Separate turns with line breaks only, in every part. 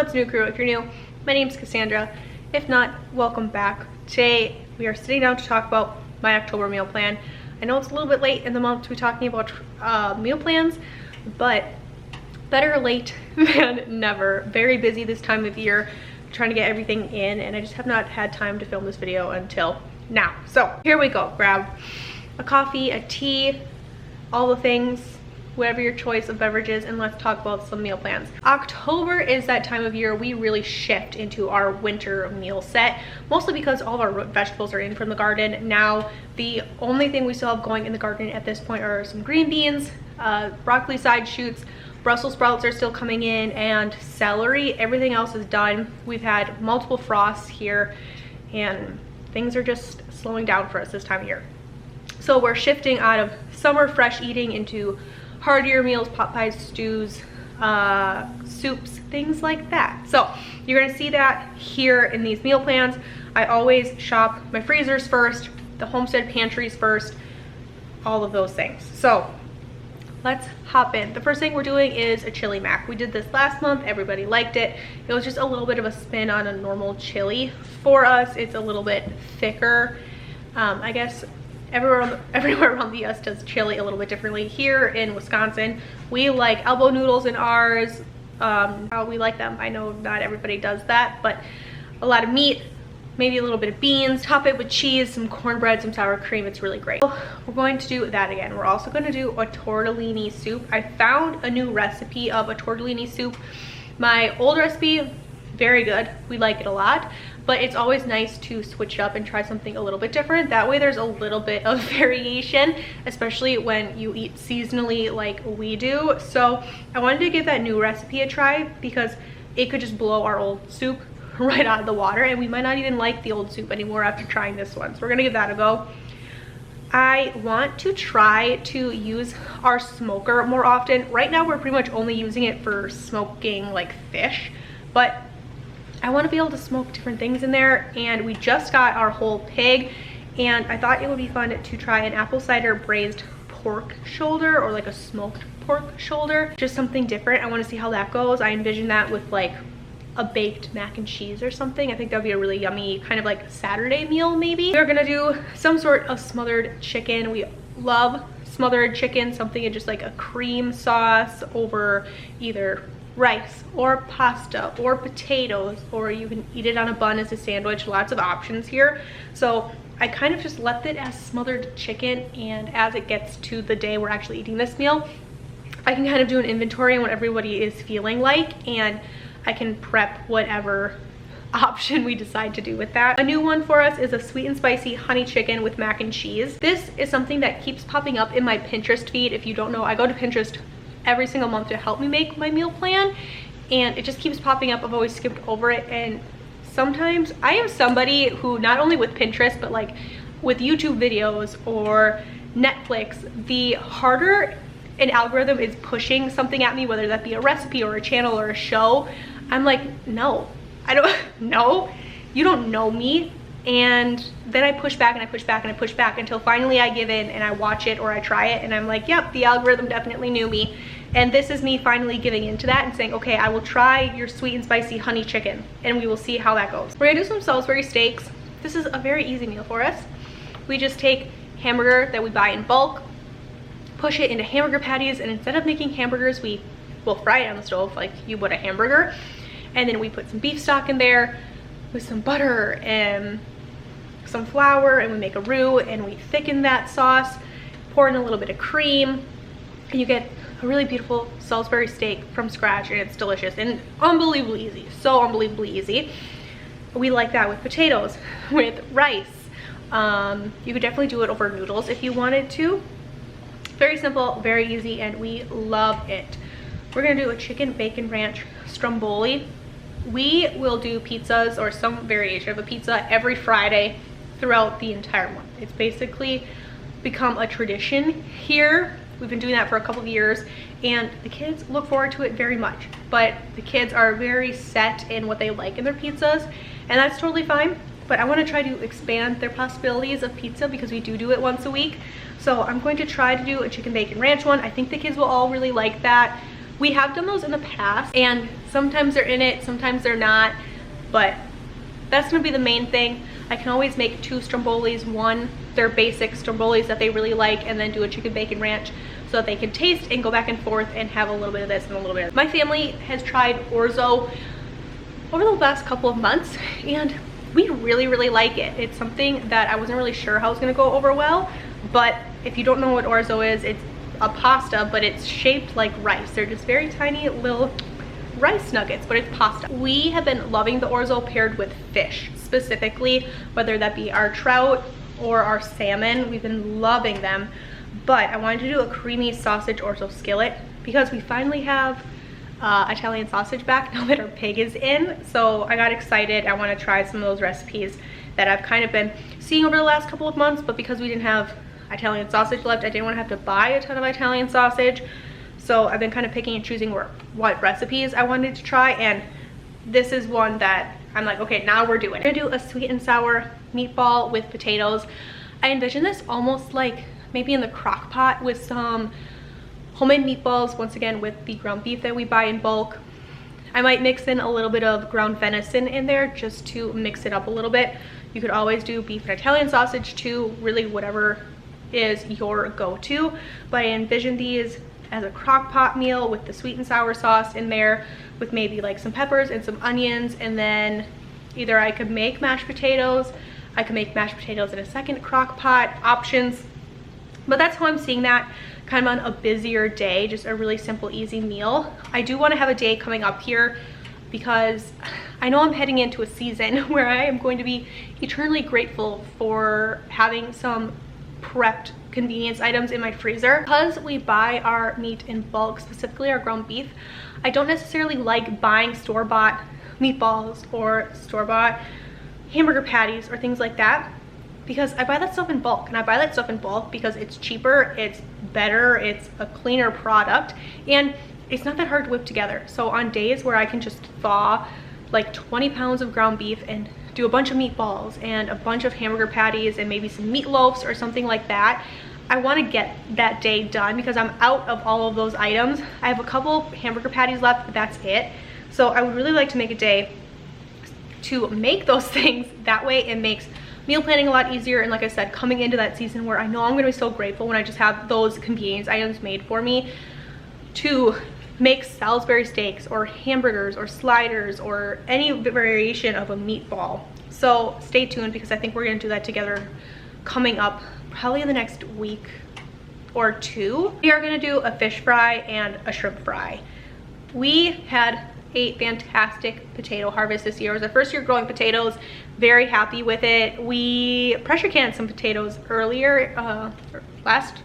What's new, crew? If you're new, my name's Cassandra. If not, welcome back. Today we are sitting down to talk about my October meal plan. I know it's a little bit late in the month to be talking about meal plans, but better late than never. Very busy this time of year trying to get everything in, and I just have not had time to film this video until now. So here we go. Grab a coffee, a tea, all the things, whatever your choice of beverages, and let's talk about some meal plans. October is that time of year we really shift into our winter meal set, mostly because all of our root vegetables are in from the garden. Now, the only thing we still have going in the garden at this point are some green beans, broccoli side shoots, Brussels sprouts are still coming in, and celery. Everything else is done. We've had multiple frosts here, and things are just slowing down for us this time of year. So we're shifting out of summer fresh eating into heartier meals, pot pies, stews, soups, things like that. So you're gonna see that here in these meal plans. I always shop my freezers first, the Homestead pantries first, all of those things. So let's hop in. The first thing we're doing is a chili mac. We did this last month, everybody liked it. It was just a little bit of a spin on a normal chili. For us, it's a little bit thicker. I guess everywhere around the US does chili a little bit differently. Here in Wisconsin, we like elbow noodles in ours. How we like them. I know not everybody does that, but a lot of meat, maybe a little bit of beans, top it with cheese, some cornbread, some sour cream. It's really great. So we're going to do that again. We're also going to do a tortellini soup. I found a new recipe of a tortellini soup. My old recipe, very good. We like it a lot, but it's always nice to switch up and try something a little bit different. That way there's a little bit of variation, especially when you eat seasonally like we do. So I wanted to give that new recipe a try because it could just blow our old soup right out of the water, and we might not even like the old soup anymore after trying this one. So we're gonna give that a go. I want to try to use our smoker more often. Right now we're pretty much only using it for smoking like fish, but I want to be able to smoke different things in there, and we just got our whole pig, and I thought it would be fun to try an apple cider braised pork shoulder, or like a smoked pork shoulder, just something different. I want to see how that goes. I envision that with like a baked mac and cheese or something. I think that would be a really yummy kind of like Saturday meal maybe. We're gonna do some sort of smothered chicken. We love smothered chicken, something in just like a cream sauce over either rice or pasta or potatoes, or you can eat it on a bun as a sandwich. Lots of options here. So I kind of just left it as smothered chicken, and as it gets to the day we're actually eating this meal, I can kind of do an inventory on what everybody is feeling like, and I can prep whatever option we decide to do with that. A new one for us is a sweet and spicy honey chicken with mac and cheese. This is something that keeps popping up in my Pinterest feed. If you don't know, I go to Pinterest every single month to help me make my meal plan, and it just keeps popping up. I've always skipped over it, and sometimes I am somebody who, not only with Pinterest but like with YouTube videos or Netflix, the harder an algorithm is pushing something at me, whether that be a recipe or a channel or a show, I'm like, no, I don't know, you don't know me. And then I push back and I push back and I push back until finally I give in and I watch it or I try it, and I'm like, yep, the algorithm definitely knew me. And this is me finally giving into that and saying, okay, I will try your sweet and spicy honey chicken, and we will see how that goes. We're gonna do some Salisbury steaks. This is a very easy meal for us. We just take hamburger that we buy in bulk, push it into hamburger patties, and instead of making hamburgers, we will fry it on the stove like you would a hamburger. And then we put some beef stock in there with some butter and some flour, and we make a roux, and we thicken that sauce, pour in a little bit of cream, and you get a really beautiful Salisbury steak from scratch, and it's delicious and unbelievably easy. So unbelievably easy. We like that with potatoes, with rice. You could definitely do it over noodles if you wanted to. Very simple, very easy, and we love it. We're gonna do a chicken bacon ranch stromboli. We will do pizzas or some variation of a pizza every Friday throughout the entire month. It's basically become a tradition here. We've been doing that for a couple of years, and the kids look forward to it very much. But the kids are very set in what they like in their pizzas, and that's totally fine. But I want to try to expand their possibilities of pizza because we do it once a week. So I'm going to try to do a chicken bacon ranch one. I think the kids will all really like that. We have done those in the past, and Sometimes they're in it, sometimes they're not, but that's gonna be the main thing. I can always make 2 strombolis, one their basic strombolis that they really like, and then do a chicken bacon ranch so that they can taste and go back and forth and have a little bit of this and a little bit of that. My family has tried orzo over the last couple of months and we really like it. It's something that I wasn't really sure how it was gonna go over well, but if you don't know what orzo is, it's a pasta, but it's shaped like rice. They're just very tiny little rice nuggets, but it's pasta. We have been loving the orzo paired with fish specifically, whether that be our trout or our salmon. We've been loving them, but I wanted to do a creamy sausage orzo skillet because we finally have Italian sausage back now that our pig is in. So I got excited. I want to try some of those recipes that I've kind of been seeing over the last couple of months, but because we didn't have Italian sausage left, I didn't want to have to buy a ton of Italian sausage. So I've been kind of picking and choosing what recipes I wanted to try, and this is one that I'm like, okay, now we're doing it. I'm gonna do a sweet and sour meatball with potatoes. I envision this almost like maybe in the crock pot with some homemade meatballs, once again with the ground beef that we buy in bulk. I might mix in a little bit of ground venison in there just to mix it up a little bit. You could always do beef and Italian sausage too, really whatever is your go-to, but I envision these as a crock pot meal with the sweet and sour sauce in there with maybe like some peppers and some onions, and then either I could make mashed potatoes, I could make mashed potatoes in a second crock pot, options. But that's how I'm seeing that, kind of on a busier day, just a really simple easy meal. I do want to have a day coming up here because I know I'm heading into a season where I am going to be eternally grateful for having some prepped convenience items in my freezer. Because we buy our meat in bulk, specifically our ground beef, I don't necessarily like buying store-bought meatballs or store-bought hamburger patties or things like that, because I buy that stuff in bulk, and I buy that stuff in bulk because it's cheaper, it's better, it's a cleaner product, and it's not that hard to whip together. So on days where I can just thaw like 20 pounds of ground beef and do a bunch of meatballs and a bunch of hamburger patties and maybe some meatloafs or something like that, I want to get that day done because I'm out of all of those items. I have a couple hamburger patties left, but that's it. So I would really like to make a day to make those things. That way it makes meal planning a lot easier, and like I said, coming into that season where I know I'm going to be so grateful when I just have those convenience items made for me, to make Salisbury steaks or hamburgers or sliders or any variation of a meatball. So stay tuned because I think we're going to do that together coming up probably in the next week or two. We are going to do a fish fry and a shrimp fry. We had a fantastic potato harvest this year. It was our first year growing potatoes. Very happy with it. We pressure canned some potatoes earlier, last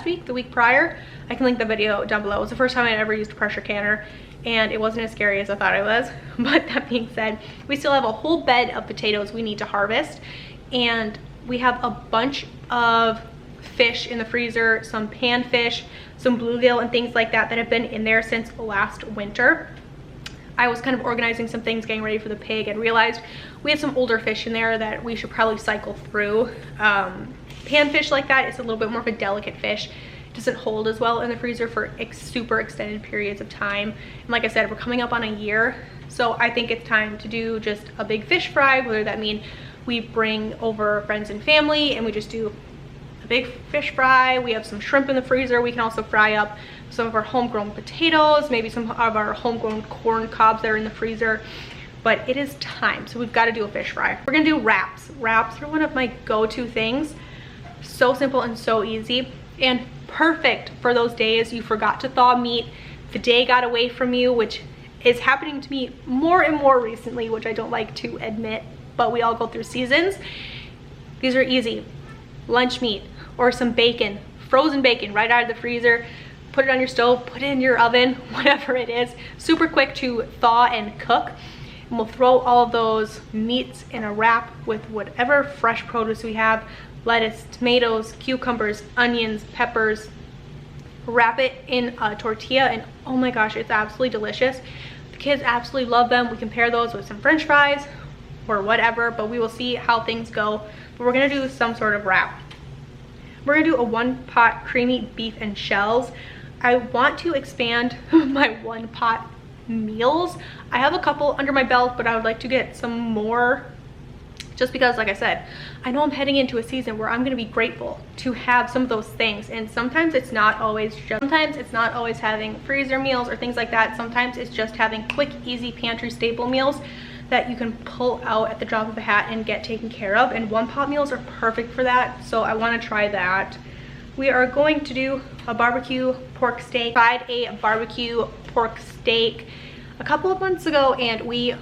week, the week prior. I can link the video down below. It was the first time I'd ever used a pressure canner, and it wasn't as scary as I thought it was. But that being said, we still have a whole bed of potatoes we need to harvest, and we have a bunch of fish in the freezer, some panfish, some bluegill and things like that that have been in there since last winter. I was kind of organizing some things, getting ready for the pig, and realized we had some older fish in there that we should probably cycle through. Panfish like that is a little bit more of a delicate fish. It doesn't hold as well in the freezer for super extended periods of time. And like I said, we're coming up on a year, so I think it's time to do just a big fish fry, whether that mean we bring over friends and family and we just do a big fish fry. We have some shrimp in the freezer. We can also fry up some of our homegrown potatoes, maybe some of our homegrown corn cobs that are in the freezer. But it is time, so we've got to do a fish fry. We're gonna do wraps. Wraps are one of my go-to things. So simple and so easy, and perfect for those days you forgot to thaw meat, the day got away from you, which is happening to me more and more recently, which I don't like to admit, but we all go through seasons. These are easy. Lunch meat or some bacon, frozen bacon right out of the freezer. Put it on your stove, put it in your oven, whatever it is. Super quick to thaw and cook. And we'll throw all of those meats in a wrap with whatever fresh produce we have. Lettuce, tomatoes, cucumbers, onions, peppers. Wrap it in a tortilla, and oh my gosh, it's absolutely delicious. The kids absolutely love them. We can pair those with some french fries or whatever, but we will see how things go. But we're gonna do some sort of wrap. We're gonna do a one pot creamy beef and shells. I want to expand my one pot meals. I have a couple under my belt, but I would like to get some more, just because, like I said, I know I'm heading into a season where I'm going to be grateful to have some of those things. And sometimes it's not always having freezer meals or things like that. Sometimes it's just having quick, easy pantry staple meals that you can pull out at the drop of a hat and get taken care of. And one pot meals are perfect for that. So I want to try that. We are going to do a barbecue pork steak. Tried a barbecue pork steak a couple of months ago and we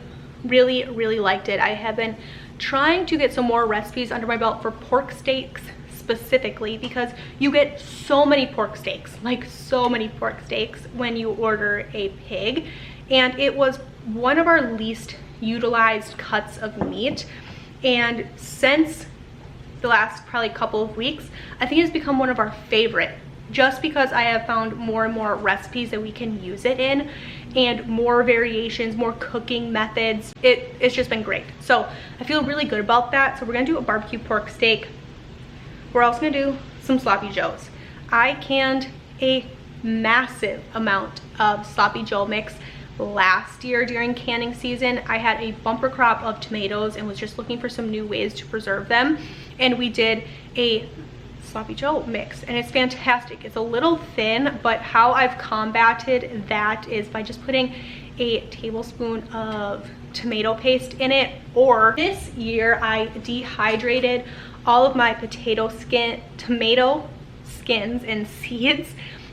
really liked it. I have been trying to get some more recipes under my belt for pork steaks specifically, because you get so many pork steaks, like so many pork steaks when you order a pig, and it was one of our least utilized cuts of meat. And since the last probably couple of weeks, I think it's become one of our favorite, just because I have found more and more recipes that we can use it in, and more variations, more cooking methods. It's just been great. So I feel really good about that. So we're gonna do a barbecue pork steak. We're also gonna do some sloppy joes. I canned a massive amount of sloppy joe mix last year during canning season. I had a bumper crop of tomatoes and was just looking for some new ways to preserve them. And we did a sloppy joe mix and it's fantastic. It's a little thin, but how I've combated that is by just putting a tablespoon of tomato paste in it. Or this year I dehydrated all of my tomato skins and seeds,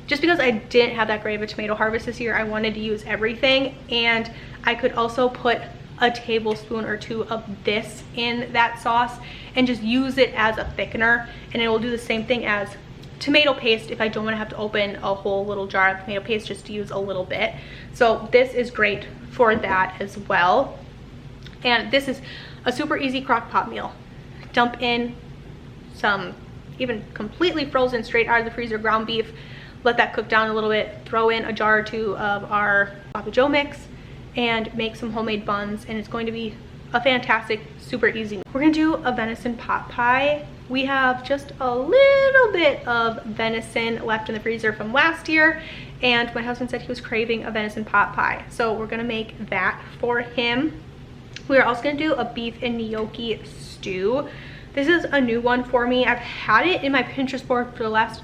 just because I didn't have that great of a tomato harvest this year. I wanted to use everything, and I could also put a tablespoon or two of this in that sauce and just use it as a thickener, and it will do the same thing as tomato paste if I don't want to have to open a whole little jar of tomato paste just to use a little bit. So this is great for that as well. And this is a super easy crock pot meal. Dump in some even completely frozen straight out of the freezer ground beef, let that cook down a little bit, throw in a jar or two of our sloppy joe mix, and make some homemade buns, and it's going to be a fantastic, super easy. We're gonna do a venison pot pie. We have just a little bit of venison left in the freezer from last year, and my husband said he was craving a venison pot pie, so we're gonna make that for him. We're also gonna do a beef and gnocchi stew. This is a new one for me. I've had it in my Pinterest board for the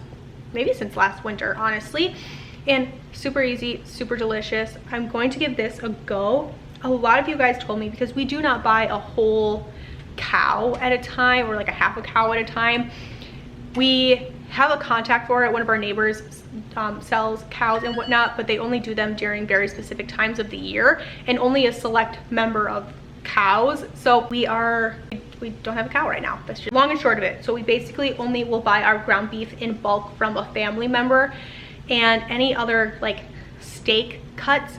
maybe since last winter, honestly, and super easy, super delicious. I'm going to give this a go. A lot of you guys told me, because we do not buy a whole cow at a time, or like a half a cow at a time. We have a contact for it. One of our neighbors sells cows and whatnot, but they only do them during very specific times of the year, and only a select member of cows. So we don't have a cow right now. That's just long and short of it. So we basically only will buy our ground beef in bulk from a family member, and any other like steak cuts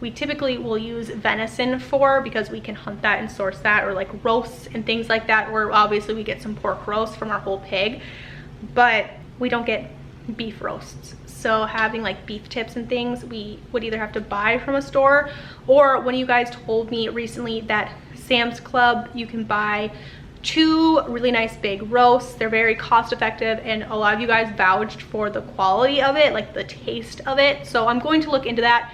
we typically will use venison for, because we can hunt that and source that, or like roasts and things like that, or obviously we get some pork roast from our whole pig, but we don't get beef roasts. So having like beef tips and things we would either have to buy from a store, or when you guys told me recently that Sam's Club you can buy 2 really nice big roasts. They're very cost effective, and a lot of you guys vouched for the quality of it, like the taste of it. So I'm going to look into that.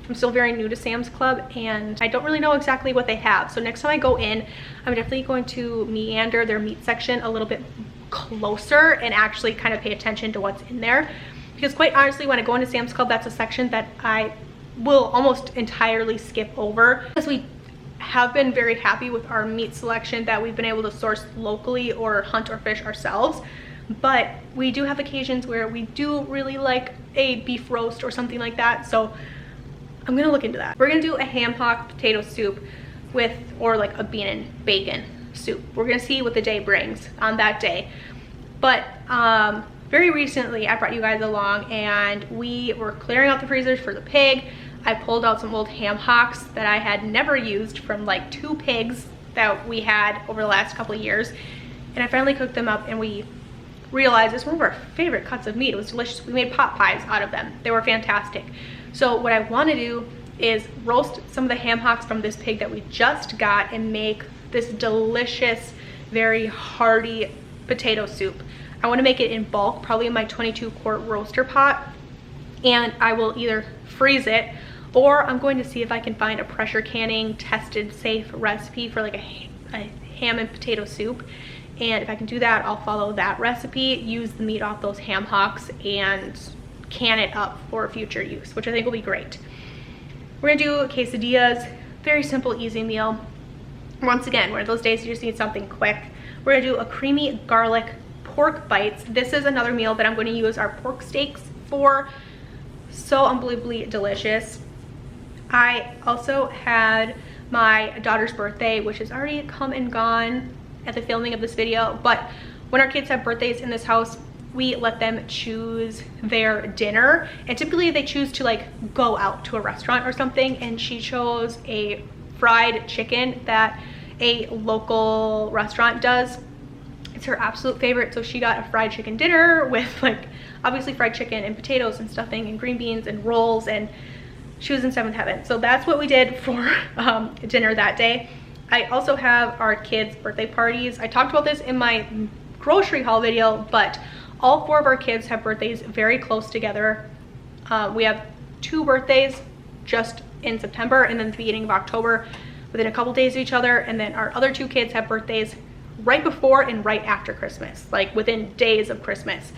I'm still very new to Sam's Club and I don't really know exactly what they have. So next time I go in, I'm definitely going to meander their meat section a little bit closer and actually kind of pay attention to what's in there. Because quite honestly, when I go into Sam's Club, that's a section that I will almost entirely skip over, because we have been very happy with our meat selection that we've been able to source locally or hunt or fish ourselves. But we do have occasions where we do really like a beef roast or something like that. So I'm gonna look into that. We're gonna do a ham hock potato soup with, or like a bean and bacon soup. We're gonna see what the day brings on that day. But very recently I brought you guys along and we were clearing out the freezers for the pig. I pulled out some old ham hocks that I had never used from like 2 pigs that we had over the last couple of years. And I finally cooked them up and we realized it's one of our favorite cuts of meat. It was delicious. We made pot pies out of them. They were fantastic. So what I want to do is roast some of the ham hocks from this pig that we just got and make this delicious, very hearty potato soup. I want to make it in bulk, probably in my 22-quart roaster pot, and I will either freeze it or I'm going to see if I can find a pressure canning tested safe recipe for like a ham and potato soup. And if I can do that, I'll follow that recipe, use the meat off those ham hocks, and can it up for future use, which I think will be great. We're gonna do quesadillas, very simple, easy meal. Once again, one of those days you just need something quick. We're gonna do a creamy garlic pork bites. This is another meal that I'm going to use our pork steaks for. So unbelievably delicious. I also had my daughter's birthday, which has already come and gone at the filming of this video, but when our kids have birthdays in this house, we let them choose their dinner, and typically they choose to like go out to a restaurant or something, and she chose a fried chicken that a local restaurant does. It's her absolute favorite, so she got a fried chicken dinner with like obviously fried chicken and potatoes and stuffing and green beans and rolls, and she was in seventh heaven. So that's what we did for dinner that day. I also have our kids' birthday parties. I talked about this in my grocery haul video, but all 4 of our kids have birthdays very close together. We have 2 birthdays just in September, and then the beginning of October within a couple days of each other, and then our other 2 kids have birthdays right before and right after Christmas, like within days of Christmas.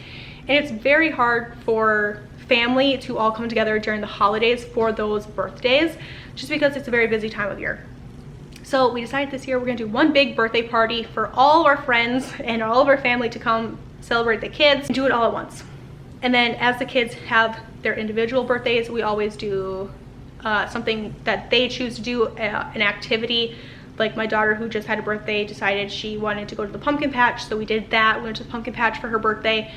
And it's very hard for family to all come together during the holidays for those birthdays, just because it's a very busy time of year. So we decided this year we're gonna do one big birthday party for all of our friends and all of our family to come celebrate the kids and do it all at once. And then as the kids have their individual birthdays, we always do something that they choose to do, an activity. Like my daughter, who just had a birthday, decided she wanted to go to the pumpkin patch, so we did that. We went to the pumpkin patch for her birthday.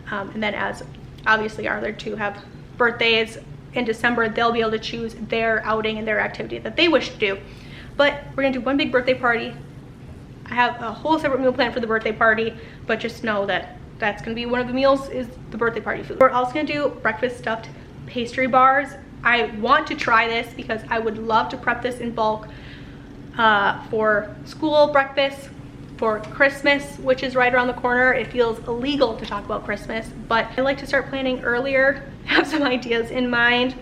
And then as obviously our other 2 have birthdays in December, they'll be able to choose their outing and their activity that they wish to do. But we're gonna do one big birthday party. I have a whole separate meal plan for the birthday party, but just know that that's gonna be one of the meals, is the birthday party food. We're also gonna do breakfast stuffed pastry bars. I want to try this because I would love to prep this in bulk for school breakfast, for Christmas, which is right around the corner. It feels illegal to talk about Christmas, but I like to start planning earlier, have some ideas in mind.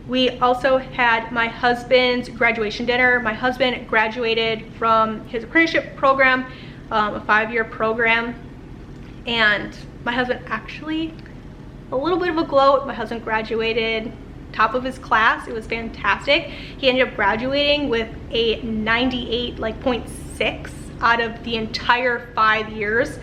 We also had my husband's graduation dinner. My husband graduated from his apprenticeship program, a 5-year program, and my husband actually, a little bit of a gloat, my husband graduated top of his class. It was fantastic. He ended up graduating with a 98.6 out of the entire 5 years.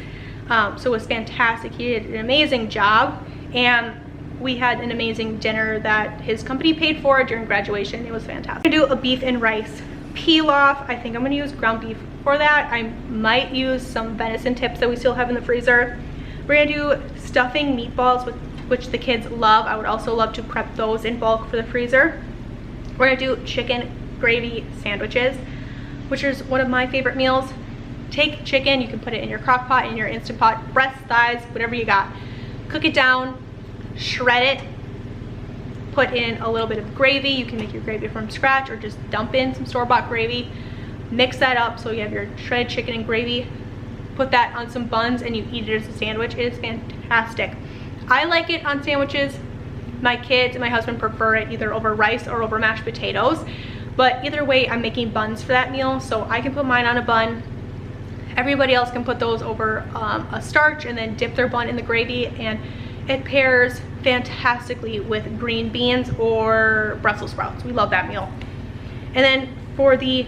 So it was fantastic. He did an amazing job, and we had an amazing dinner that his company paid for during graduation. It was fantastic. I'm gonna do a beef and rice pilaf. I think I'm gonna use ground beef for that. I might use some venison tips that we still have in the freezer. We're gonna do stuffing meatballs, which the kids love. I would also love to prep those in bulk for the freezer. We're gonna do chicken gravy sandwiches, which is one of my favorite meals. Take chicken, you can put it in your crock pot, in your Instant Pot, breast, thighs, whatever you got. Cook it down, shred it, put in a little bit of gravy. You can make your gravy from scratch or just dump in some store-bought gravy. Mix that up so you have your shredded chicken and gravy. Put that on some buns and you eat it as a sandwich. It is fantastic. I like it on sandwiches. My kids and my husband prefer it either over rice or over mashed potatoes. But either way, I'm making buns for that meal, so I can put mine on a bun. Everybody else can put those over a starch and then dip their bun in the gravy, and it pairs fantastically with green beans or Brussels sprouts. We love that meal. And then for the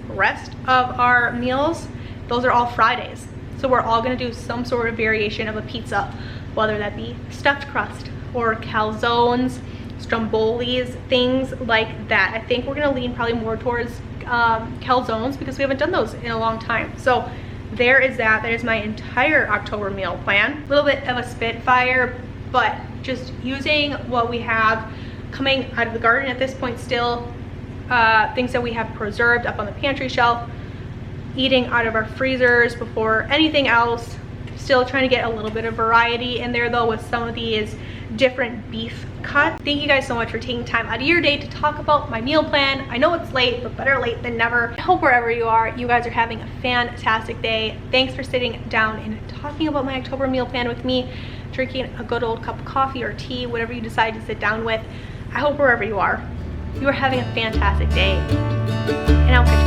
rest of our meals, those are all Fridays. So we're all gonna do some sort of variation of a pizza, whether that be stuffed crust or calzones, strombolis, things like that. I think we're gonna lean probably more towards calzones because we haven't done those in a long time. So there is that. That is my entire October meal plan. A little bit of a spitfire, but just using what we have coming out of the garden at this point still, things that we have preserved up on the pantry shelf, eating out of our freezers before anything else. Still trying to get a little bit of variety in there though with some of these different beef cuts. Thank you guys so much for taking time out of your day to talk about my meal plan. I know it's late, but better late than never. I hope wherever you are, you guys are having a fantastic day. Thanks for sitting down and talking about my October meal plan with me, drinking a good old cup of coffee or tea, whatever you decide to sit down with. I hope wherever you are, you are having a fantastic day, and I'll catch you